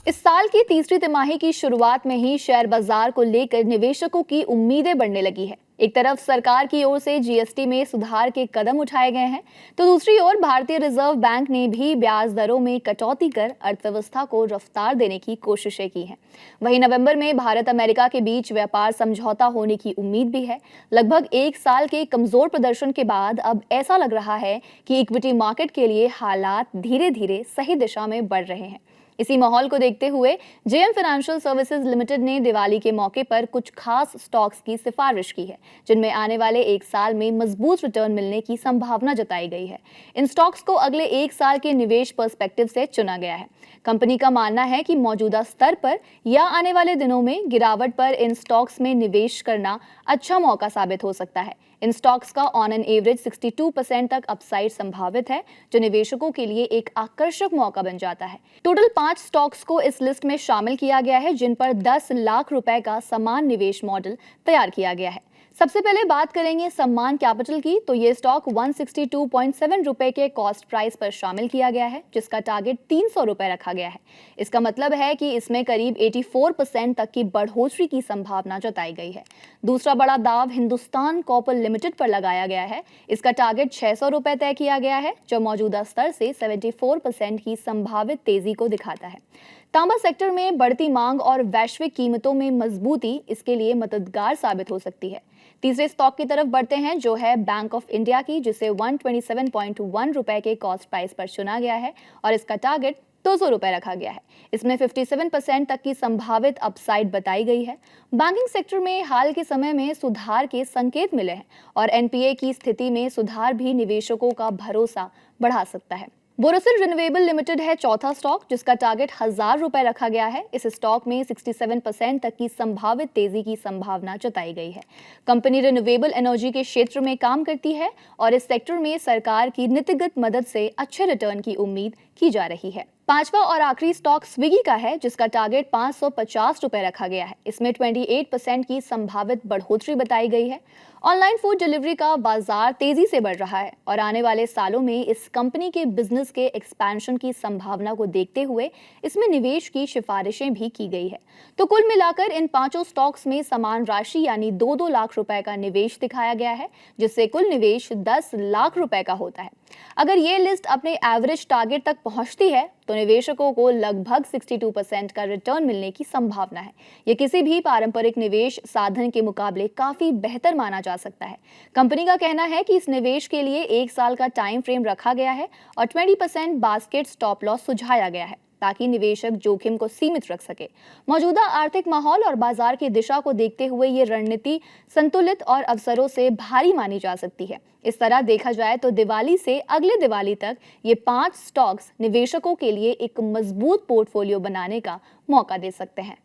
इस साल की तीसरी तिमाही की शुरुआत में ही शेयर बाजार को लेकर निवेशकों की उम्मीदें बढ़ने लगी है। एक तरफ सरकार की ओर से जीएसटी में सुधार के कदम उठाए गए हैं, तो दूसरी ओर भारतीय रिजर्व बैंक ने भी ब्याज दरों में कटौती कर अर्थव्यवस्था को रफ्तार देने की कोशिशें की हैं। वहीं नवंबर में भारत अमेरिका के बीच व्यापार समझौता होने की उम्मीद भी है। लगभग एक साल के कमजोर प्रदर्शन के बाद अब ऐसा लग रहा है कि इक्विटी मार्केट के लिए हालात धीरे धीरे सही दिशा में बढ़ रहे हैं। इसी माहौल को देखते हुए जेएम फाइनेंशियल सर्विसेज लिमिटेड ने दिवाली के मौके पर कुछ खास स्टॉक्स की सिफारिश की है, जिनमें आने वाले एक साल में मजबूत रिटर्न मिलने की संभावना जताई गई है। इन स्टॉक्स को अगले एक साल के निवेश पर्सपेक्टिव से चुना गया है। कंपनी का मानना है कि मौजूदा स्तर पर या आने वाले दिनों में गिरावट पर इन स्टॉक्स में निवेश करना अच्छा मौका साबित हो सकता है। इन स्टॉक्स का ऑन एन एवरेज 62% तक अपसाइड संभावित है, जो निवेशकों के लिए एक आकर्षक मौका बन जाता है। टोटल 5 स्टॉक्स को इस लिस्ट में शामिल किया गया है, जिन पर 10 लाख रुपए का समान निवेश मॉडल तैयार किया गया है। सबसे पहले बात करेंगे सम्मान कैपिटल की, तो ये स्टॉक 162.7 रुपए के कॉस्ट प्राइस पर शामिल किया गया है, जिसका टारगेट 300 रुपए रखा गया है। इसका मतलब है कि इसमें करीब 84% तक की बढ़ोतरी की संभावना जताई गई है। दूसरा बड़ा दाव हिंदुस्तान कॉपर लिमिटेड पर लगाया गया है। इसका टारगेट 600 रुपए तय किया गया है, जो मौजूदा स्तर से 74% की संभावित तेजी को दिखाता है। तांबा सेक्टर में बढ़ती मांग और वैश्विक कीमतों में मजबूती इसके लिए मददगार साबित हो सकती है। तीसरे स्टॉक की तरफ बढ़ते हैं, जो है बैंक ऑफ इंडिया की, जिसे 127.1 रुपए के कॉस्ट प्राइस पर चुना गया है और इसका टारगेट 200 रुपए रखा गया है। इसमें 57% तक की संभावित अपसाइड बताई गई है। बैंकिंग सेक्टर में हाल के समय में सुधार के संकेत मिले हैं और एनपीए की स्थिति में सुधार भी निवेशकों का भरोसा बढ़ा सकता है। बोरोसिल रिन्यूएबल लिमिटेड है चौथा स्टॉक, जिसका टारगेट 1000 रुपए रखा गया है। इस स्टॉक में 67% तक की संभावित तेजी की संभावना जताई गई है। कंपनी रिन्यूएबल एनर्जी के क्षेत्र में काम करती है और इस सेक्टर में सरकार की नीतिगत मदद से अच्छे रिटर्न की उम्मीद की जा रही है। पांचवा और आखिरी स्टॉक स्विगी का है, जिसका टारगेट 550 रुपए रखा गया है। इसमें 28% की संभावित बढ़ोतरी बताई गई है। ऑनलाइन फूड डिलीवरी का बाजार तेजी से बढ़ रहा है और आने वाले सालों में इस कंपनी के बिजनेस के एक्सपेंशन की संभावना को देखते हुए इसमें निवेश की सिफारिशें भी की गई है। तो कुल मिलाकर इन पांचों स्टॉक्स में समान राशि यानी 2-2 लाख रुपए का निवेश दिखाया गया है, जिससे कुल निवेश 10 लाख रुपए का होता है। अगर ये लिस्ट अपने एवरेज टारगेट तक पहुंचती है तो निवेशकों को लगभग 62% का रिटर्न मिलने की संभावना है। ये किसी भी पारंपरिक निवेश साधन के मुकाबले काफी बेहतर माना जा सकता है। कंपनी का कहना है कि इस निवेश के लिए एक साल का टाइम फ्रेम रखा गया है और 20% बास्केट स्टॉप लॉस सुझाया गया है, ताकि निवेशक जोखिम को सीमित रख सके। मौजूदा आर्थिक माहौल और बाजार की दिशा को देखते हुए ये रणनीति संतुलित और अवसरों से भारी मानी जा सकती है। इस तरह देखा जाए तो दिवाली से अगले दिवाली तक ये 5 स्टॉक्स निवेशकों के लिए एक मजबूत पोर्टफोलियो बनाने का मौका दे सकते हैं।